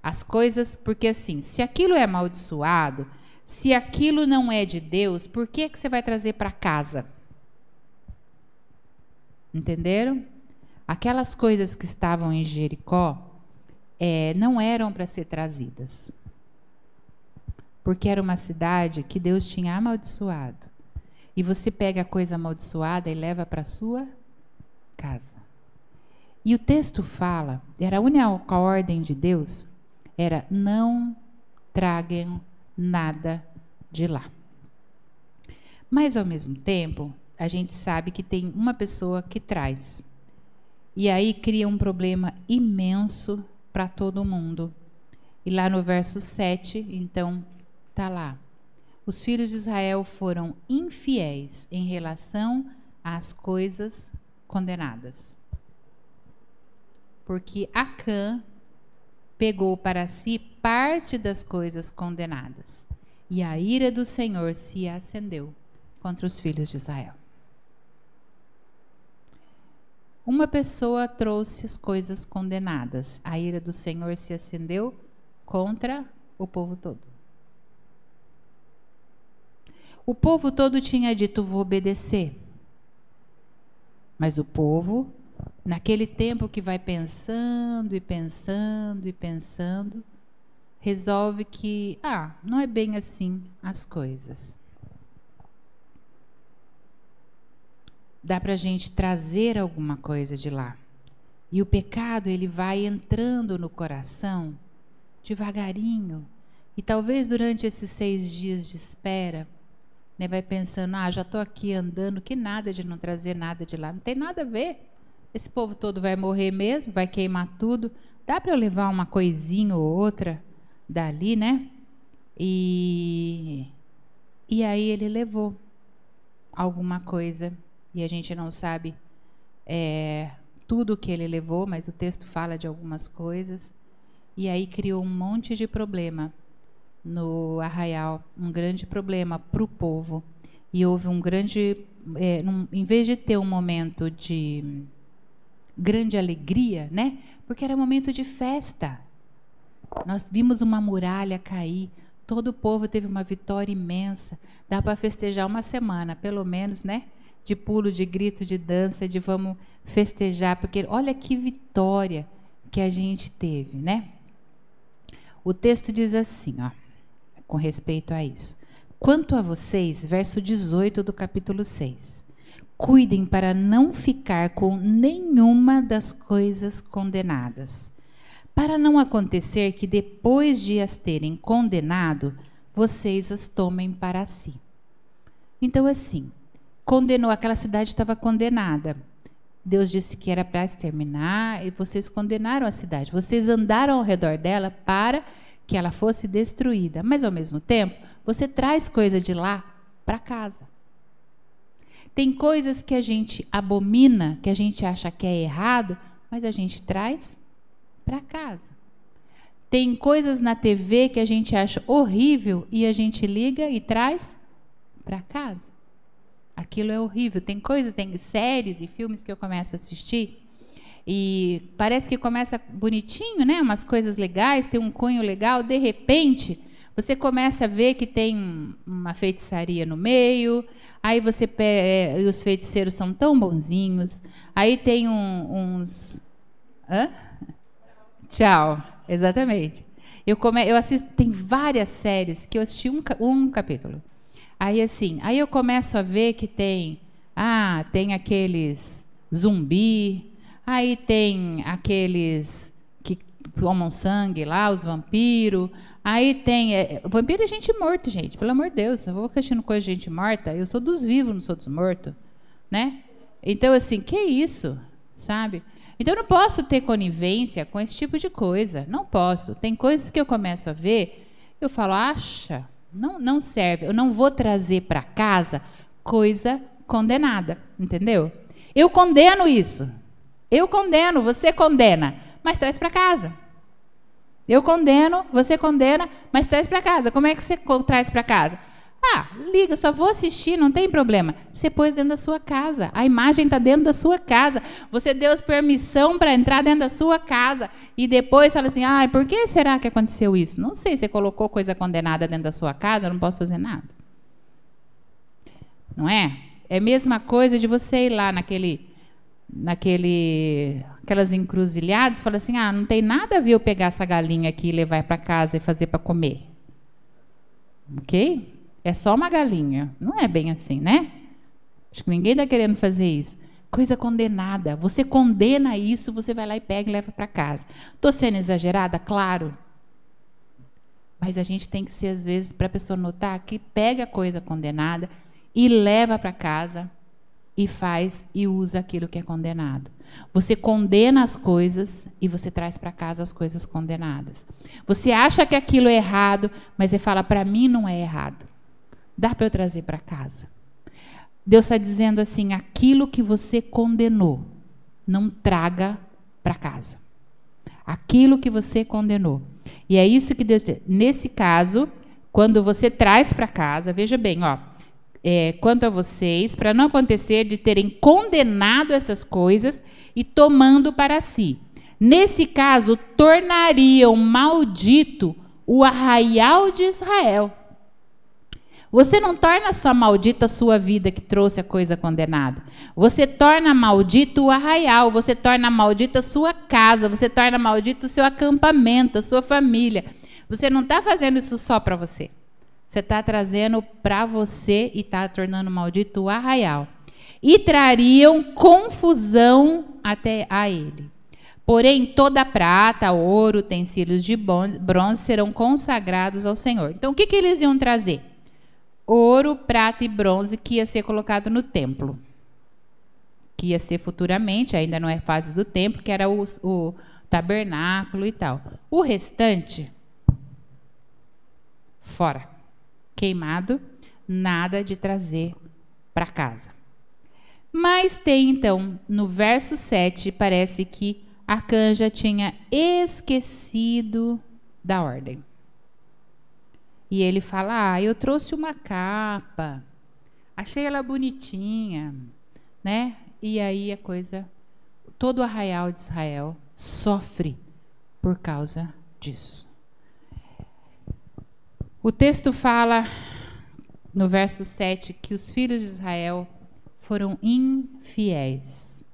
As coisas, porque assim, se aquilo é amaldiçoado, se aquilo não é de Deus, por que você vai trazer para casa? Entenderam? Aquelas coisas que estavam em Jericó não eram para ser trazidas. Porque era uma cidade que Deus tinha amaldiçoado. E você pega a coisa amaldiçoada e leva para a sua casa. E o texto fala, era a única ordem de Deus, era não tragam nada de lá. Mas, ao mesmo tempo, a gente sabe que tem uma pessoa que traz. E aí cria um problema imenso para todo mundo. E lá no verso 7, então, está lá. Os filhos de Israel foram infiéis em relação às coisas condenadas. Porque Acã pegou para si parte das coisas condenadas. E a ira do Senhor se acendeu contra os filhos de Israel. Uma pessoa trouxe as coisas condenadas. A ira do Senhor se acendeu contra o povo todo. O povo todo tinha dito: vou obedecer. Mas o povo, naquele tempo que vai pensando e pensando e pensando, resolve que, não é bem assim as coisas. Dá para a gente trazer alguma coisa de lá. E o pecado, ele vai entrando no coração devagarinho. E talvez durante esses 6 dias de espera, né, vai pensando: já estou aqui andando, que nada de não trazer nada de lá. Não tem nada a ver. Esse povo todo vai morrer mesmo, vai queimar tudo. Dá para eu levar uma coisinha ou outra dali, né? E aí ele levou alguma coisa. E a gente não sabe tudo o que ele levou, mas o texto fala de algumas coisas. E aí criou um monte de problema no arraial, um grande problema para o povo. E houve um grande, em vez de ter um momento de grande alegria, né? Porque era momento de festa. Nós vimos uma muralha cair, todo o povo teve uma vitória imensa. Dá para festejar uma semana, pelo menos, né? De pulo, de grito, de dança, de vamos festejar, porque olha que vitória que a gente teve, né? O texto diz assim, com respeito a isso: quanto a vocês, verso 18 do capítulo 6, cuidem para não ficar com nenhuma das coisas condenadas, para não acontecer que depois de as terem condenado, vocês as tomem para si. Então, assim, condenou, aquela cidade estava condenada. Deus disse que era para exterminar, e vocês condenaram a cidade. Vocês andaram ao redor dela para que ela fosse destruída. Mas, ao mesmo tempo, você traz coisa de lá para casa. Tem coisas que a gente abomina, que a gente acha que é errado, mas a gente traz para casa. Tem coisas na TV que a gente acha horrível e a gente liga e traz para casa. Aquilo é horrível. Tem séries e filmes que eu começo a assistir e parece que começa bonitinho, né? Umas coisas legais, tem um cunho legal, de repente você começa a ver que tem uma feitiçaria no meio, aí você e os feiticeiros são tão bonzinhos, aí tem uns... Tchau, exatamente. Eu assisto, tem várias séries que eu assisti um capítulo. Aí eu começo a ver que tem aqueles zumbi, aí tem aqueles que tomam sangue lá, os vampiros, aí tem... vampiro é gente morta, gente, pelo amor de Deus, eu vou assistindo coisa de gente morta, eu sou dos vivos, não sou dos mortos, né? Então, que isso, sabe? Então, eu não posso ter conivência com esse tipo de coisa, não posso. Tem coisas que eu começo a ver, eu falo, não serve, eu não vou trazer para casa coisa condenada, entendeu? Eu condeno isso. Eu condeno, você condena, mas traz para casa. Eu condeno, você condena, mas traz para casa. Como é que você traz para casa? Liga, só vou assistir, não tem problema. Você pôs dentro da sua casa. A imagem está dentro da sua casa. Você deu permissão para entrar dentro da sua casa. E depois fala assim, por que será que aconteceu isso? Não sei, você colocou coisa condenada dentro da sua casa, eu não posso fazer nada. Não é? É a mesma coisa de você ir lá aquelas encruzilhadas e falar assim, não tem nada a ver eu pegar essa galinha aqui e levar para casa e fazer para comer. Ok? É só uma galinha. Não é bem assim, né? Acho que ninguém está querendo fazer isso. Coisa condenada. Você condena isso, você vai lá e pega e leva para casa. Estou sendo exagerada? Claro. Mas a gente tem que ser, às vezes, para a pessoa notar que pega a coisa condenada e leva para casa e faz e usa aquilo que é condenado. Você condena as coisas e você traz para casa as coisas condenadas. Você acha que aquilo é errado, mas você fala, para mim não é errado. Dá para eu trazer para casa. Deus está dizendo assim, aquilo que você condenou, não traga para casa. Aquilo que você condenou. E é isso que Deus diz. Nesse caso, quando você traz para casa, veja bem, quanto a vocês, para não acontecer de terem condenado essas coisas e tomando para si. Nesse caso, tornariam maldito o arraial de Israel. Você não torna só maldita a sua vida que trouxe a coisa condenada. Você torna maldito o arraial, você torna maldita a sua casa, você torna maldito o seu acampamento, a sua família. Você não está fazendo isso só para você. Você está trazendo para você e está tornando maldito o arraial. E trariam confusão até a ele. Porém, toda prata, ouro, utensílios de bronze serão consagrados ao Senhor. Então, o que eles iam trazer? Ouro, prata e bronze que ia ser colocado no templo. Que ia ser futuramente, ainda não é fase do templo, que era o tabernáculo e tal. O restante, fora. Queimado, nada de trazer para casa. Mas tem, então, no verso 7, parece que Acã já tinha esquecido da ordem. E ele fala, eu trouxe uma capa, achei ela bonitinha, né? E aí a coisa, todo o arraial de Israel sofre por causa disso. O texto fala, no verso 7, que os filhos de Israel foram infiéis.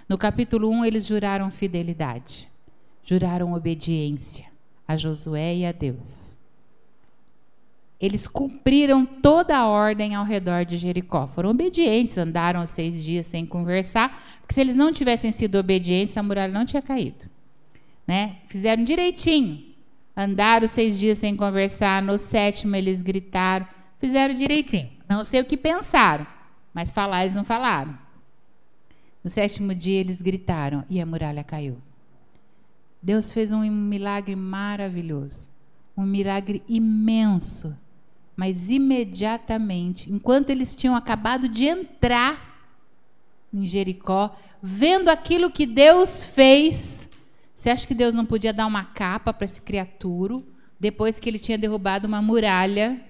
No capítulo 1, eles juraram fidelidade, juraram obediência a Josué e a Deus. Eles cumpriram toda a ordem ao redor de Jericó. Foram obedientes, andaram 6 dias sem conversar, porque se eles não tivessem sido obedientes, a muralha não tinha caído. Né? Fizeram direitinho. Andaram 6 dias sem conversar, no 7º eles gritaram, fizeram direitinho. Não sei o que pensaram, mas falar eles não falaram. No 7º dia eles gritaram e a muralha caiu. Deus fez um milagre maravilhoso, um milagre imenso, mas imediatamente, enquanto eles tinham acabado de entrar em Jericó, vendo aquilo que Deus fez, você acha que Deus não podia dar uma capa para esse criatura, depois que ele tinha derrubado uma muralha,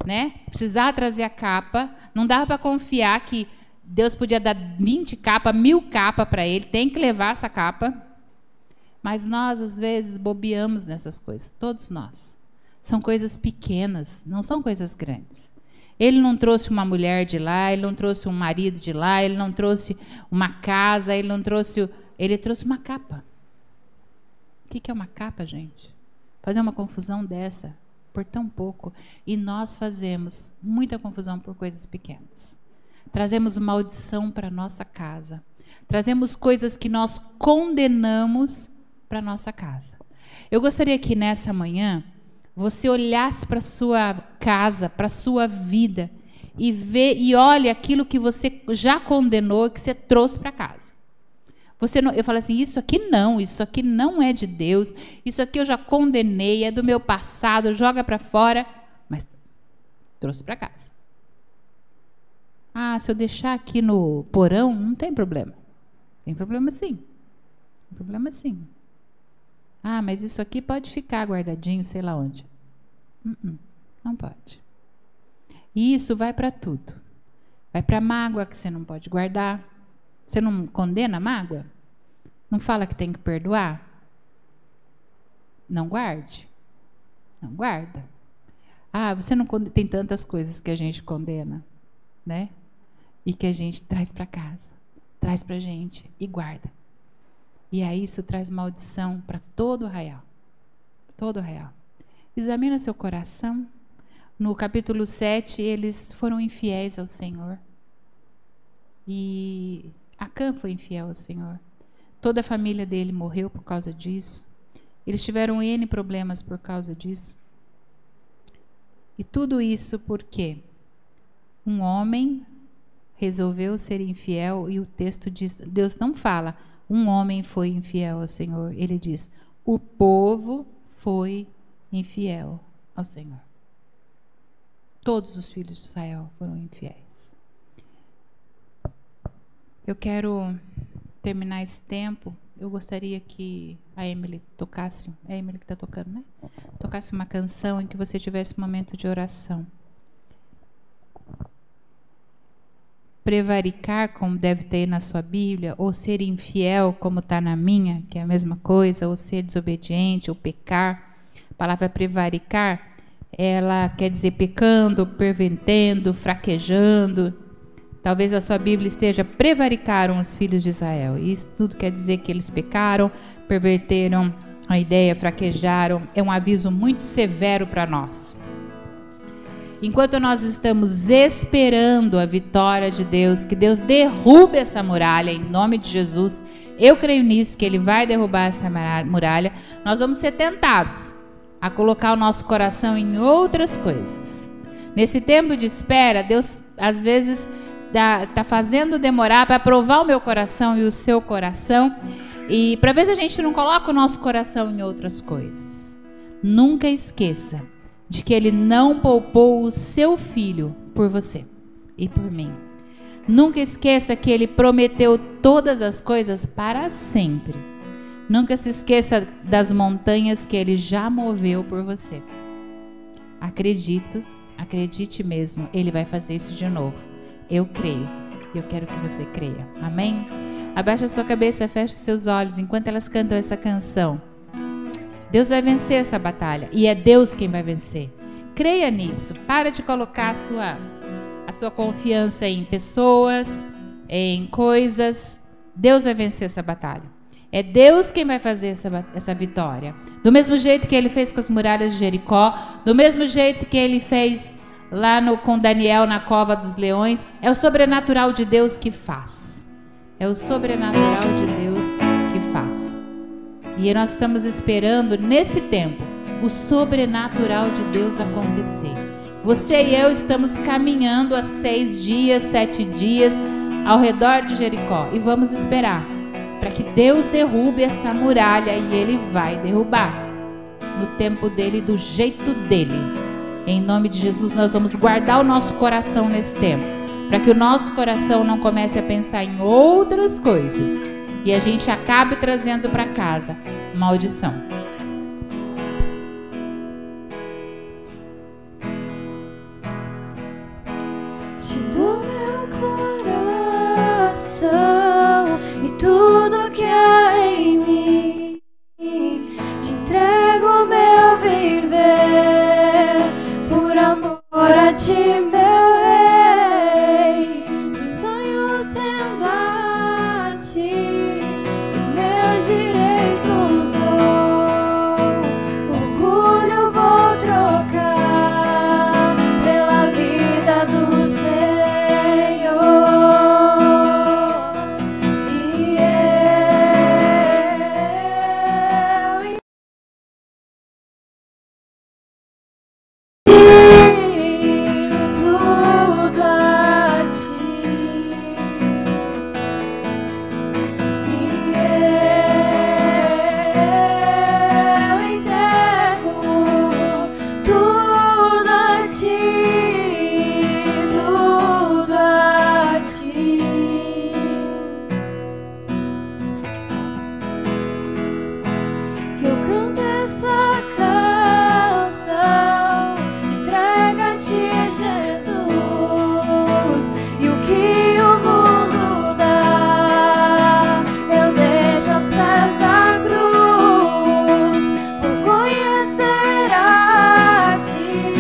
né? Precisava trazer a capa, não dava para confiar que Deus podia dar 20 capas, 1000 capas para ele, tem que levar essa capa. Mas nós, às vezes, bobeamos nessas coisas, todos nós. São coisas pequenas, não são coisas grandes. Ele não trouxe uma mulher de lá, ele não trouxe um marido de lá, ele não trouxe uma casa, ele trouxe uma capa. O que é uma capa, gente? Fazer uma confusão dessa por tão pouco. E nós fazemos muita confusão por coisas pequenas. Trazemos maldição para nossa casa. Trazemos coisas que nós condenamos para nossa casa. Eu gostaria que nessa manhã você olhasse para a sua casa, para a sua vida e olhe aquilo que você já condenou, que você trouxe para casa. Eu falo assim, isso aqui não é de Deus, isso aqui eu já condenei, é do meu passado, joga para fora, mas trouxe para casa. Se eu deixar aqui no porão, não tem problema. Tem problema sim. Tem problema sim. Mas isso aqui pode ficar guardadinho, sei lá onde. Não pode. E isso vai para tudo. Vai para a mágoa que você não pode guardar. Você não condena a mágoa? Não fala que tem que perdoar? Não guarde. Não guarda. Você não tem tantas coisas que a gente condena, né? E que a gente traz para casa, traz para a gente e guarda. E aí isso traz maldição para todo o arraial. Todo o arraial. Examina seu coração. No capítulo 7, eles foram infiéis ao Senhor. E Acã foi infiel ao Senhor. Toda a família dele morreu por causa disso. Eles tiveram N problemas por causa disso. E tudo isso porque um homem resolveu ser infiel e o texto diz, Deus não fala, um homem foi infiel ao Senhor. Ele diz, o povo foi infiel ao Senhor. Todos os filhos de Israel foram infiéis. Eu quero terminar esse tempo. Eu gostaria que a Emily tocasse, é a Emily que está tocando, né? Tocasse uma canção em que você tivesse um momento de oração. prevaricar, como deve ter na sua Bíblia, ou ser infiel, como está na minha, que é a mesma coisa, ou ser desobediente, ou pecar. A palavra prevaricar, ela quer dizer pecando, pervertendo, fraquejando. Talvez a sua Bíblia esteja prevaricaram os filhos de Israel. E isso tudo quer dizer que eles pecaram, perverteram a ideia, fraquejaram. É um aviso muito severo para nós. Enquanto nós estamos esperando a vitória de Deus, que Deus derrube essa muralha em nome de Jesus, eu creio nisso, que Ele vai derrubar essa muralha, nós vamos ser tentados a colocar o nosso coração em outras coisas. Nesse tempo de espera, Deus às vezes está fazendo demorar para provar o meu coração e o seu coração, e para ver se a gente não coloca o nosso coração em outras coisas. Nunca esqueça de que Ele não poupou o seu filho por você e por mim. Nunca esqueça que Ele prometeu todas as coisas para sempre. Nunca se esqueça das montanhas que Ele já moveu por você. Acredite mesmo, Ele vai fazer isso de novo. Eu creio, eu quero que você creia. Amém? Abaixa a sua cabeça, feche os seus olhos enquanto elas cantam essa canção. Deus vai vencer essa batalha e é Deus quem vai vencer. Creia nisso. Para de colocar a sua confiança em pessoas, em coisas. Deus vai vencer essa batalha. É Deus quem vai fazer essa vitória. Do mesmo jeito que Ele fez com as muralhas de Jericó, do mesmo jeito que Ele fez lá com Daniel na cova dos leões, é o sobrenatural de Deus que faz. É o sobrenatural de Deus que faz. E nós estamos esperando, nesse tempo, o sobrenatural de Deus acontecer. Você e eu estamos caminhando há 6 dias, 7 dias, ao redor de Jericó. E vamos esperar para que Deus derrube essa muralha, e Ele vai derrubar. No tempo dEle, do jeito dEle. Em nome de Jesus, nós vamos guardar o nosso coração nesse tempo, para que o nosso coração não comece a pensar em outras coisas e a gente acabe trazendo para casa maldição. Te dou meu coração e tudo que há em mim. Te entrego meu viver por amor a ti, meu rei. Meus sonhos rendo a ti, os meus direitos dou. Orgulho vou trocar pela vida do Senhor. E tudo a ti. Eu entrego tudo a ti, tudo a ti. Que eu canto essa canção de entrega a ti, Jesus, e o que o mundo dá eu deixo aos pés da cruz, por conhecer a ti,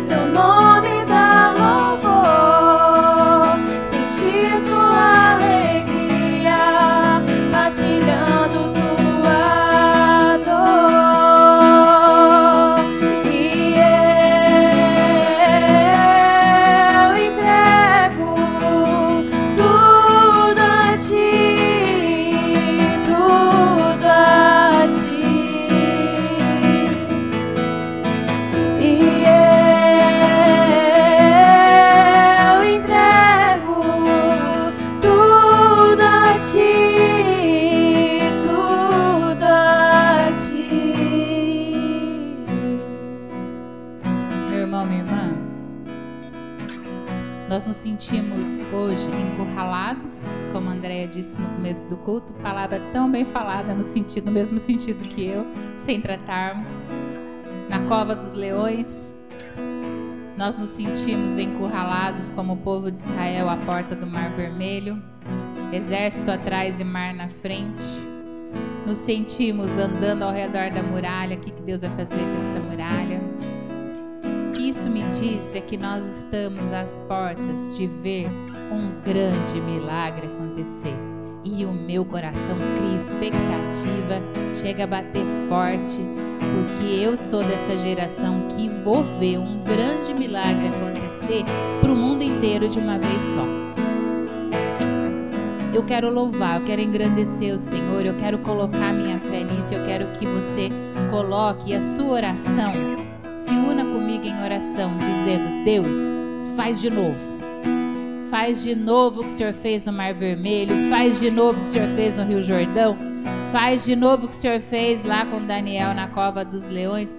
teu nome dá louvor, sentir tua alegria, partilhando tua dor. E eu entrego tudo a ti, tudo a ti. E eu entrego tudo a ti, tudo a ti. Meu irmão, minha irmã, nós nos sentimos hoje encurralados, como a Andréia disse no começo do culto, palavra tão bem falada no mesmo sentido que eu, sem tratarmos, na cova dos leões. Nós nos sentimos encurralados como o povo de Israel à porta do Mar Vermelho, exército atrás e mar na frente. Nos sentimos andando ao redor da muralha. O que Deus vai fazer com essa muralha? O que isso me diz é que nós estamos às portas de ver um grande milagre acontecer. E o meu coração cria expectativa, chega a bater forte, porque eu sou dessa geração que vou ver um grande milagre acontecer para o mundo inteiro de uma vez só. Eu quero louvar, eu quero engrandecer o Senhor, eu quero colocar minha fé nisso, eu quero que você coloque a sua oração, se una comigo em oração, dizendo: Deus, faz de novo. Faz de novo o que o Senhor fez no Mar Vermelho, faz de novo o que o Senhor fez no Rio Jordão, faz de novo o que o Senhor fez lá com Daniel na cova dos leões.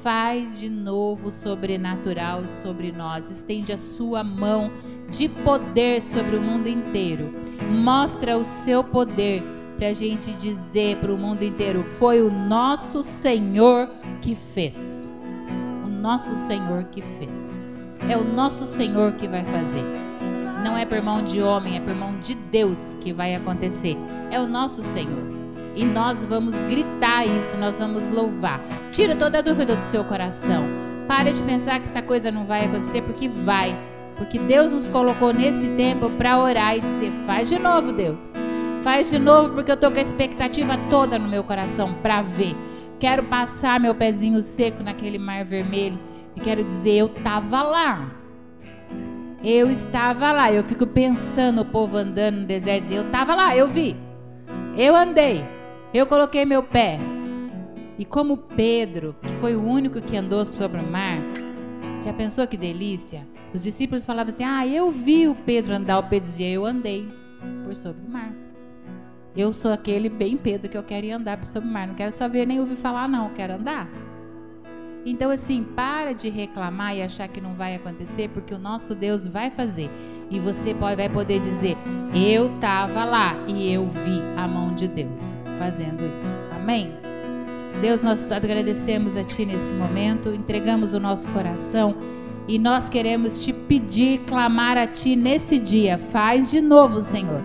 Faz de novo o sobrenatural sobre nós. Estende a sua mão de poder sobre o mundo inteiro. Mostra o seu poder para a gente dizer para o mundo inteiro: foi o nosso Senhor que fez. O nosso Senhor que fez. É o nosso Senhor que vai fazer. Não é por mão de homem, é por mão de Deus que vai acontecer. É o nosso Senhor. E nós vamos gritar isso, nós vamos louvar. Tira toda a dúvida do seu coração. Pare de pensar que essa coisa não vai acontecer, porque vai. Porque Deus nos colocou nesse tempo para orar e dizer: faz de novo, Deus. Faz de novo, porque eu estou com a expectativa toda no meu coração para ver. Quero passar meu pezinho seco naquele Mar Vermelho. E quero dizer: eu estava lá. Eu estava lá. Eu fico pensando o povo andando no deserto. Eu estava lá, eu vi. Eu andei. Eu coloquei meu pé. E como Pedro, que foi o único que andou sobre o mar, já pensou que delícia? Os discípulos falavam assim: eu vi o Pedro andar. O Pedro dizia: eu andei por sobre o mar. Eu sou aquele bem Pedro que eu quero ir andar por sobre o mar. Não quero só ver nem ouvir falar, não. Eu quero andar. Então, assim, para de reclamar e achar que não vai acontecer, porque o nosso Deus vai fazer. E você vai poder dizer: eu estava lá e eu vi a mão de Deus fazendo isso. Amém? Deus, nós agradecemos a Ti nesse momento, entregamos o nosso coração e nós queremos Te pedir, clamar a Ti nesse dia. Faz de novo, Senhor.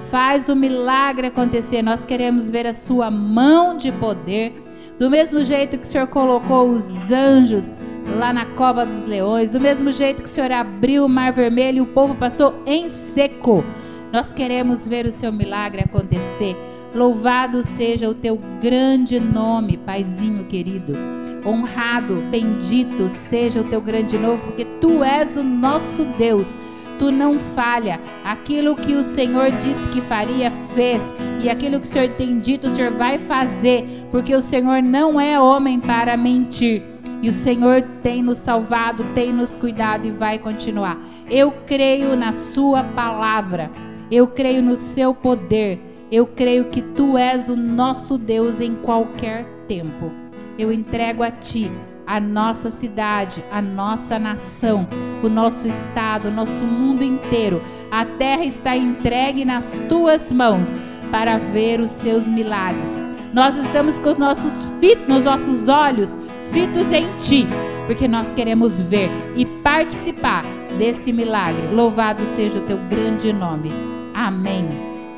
Faz o milagre acontecer. Nós queremos ver a Sua mão de poder. Do mesmo jeito que o Senhor colocou os anjos lá na cova dos leões, do mesmo jeito que o Senhor abriu o Mar Vermelho e o povo passou em seco, nós queremos ver o Seu milagre acontecer. Louvado seja o Teu grande nome, Paizinho querido. Honrado, bendito seja o Teu grande nome, porque Tu és o nosso Deus. Tu não falha. Aquilo que o Senhor disse que faria, fez. E aquilo que o Senhor tem dito, o Senhor vai fazer. Porque o Senhor não é homem para mentir. E o Senhor tem nos salvado, tem nos cuidado e vai continuar. Eu creio na Sua palavra. Eu creio no Seu poder. Eu creio que Tu és o nosso Deus em qualquer tempo. Eu entrego a Ti a nossa cidade, a nossa nação, o nosso estado, o nosso mundo inteiro. A terra está entregue nas Tuas mãos para ver os Seus milagres. Nós estamos com os nossos olhos fitos em Ti, porque nós queremos ver e participar desse milagre. Louvado seja o Teu grande nome. Amém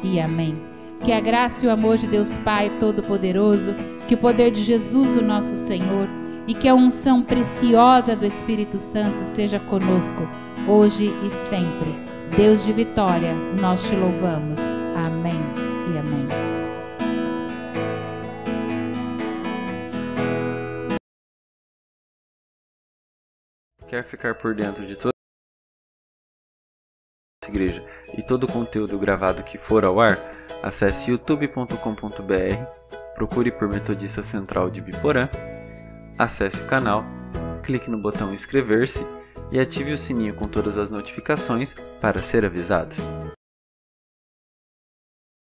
e amém. Que a graça e o amor de Deus Pai Todo-Poderoso, que o poder de Jesus, o nosso Senhor, e que a unção preciosa do Espírito Santo seja conosco, hoje e sempre. Deus de vitória, nós Te louvamos. Amém e amém. Quer ficar por dentro de toda a igreja e todo o conteúdo gravado que for ao ar? Acesse youtube.com.br, procure por Metodista Central de Biporã, acesse o canal, clique no botão inscrever-se e ative o sininho com todas as notificações para ser avisado.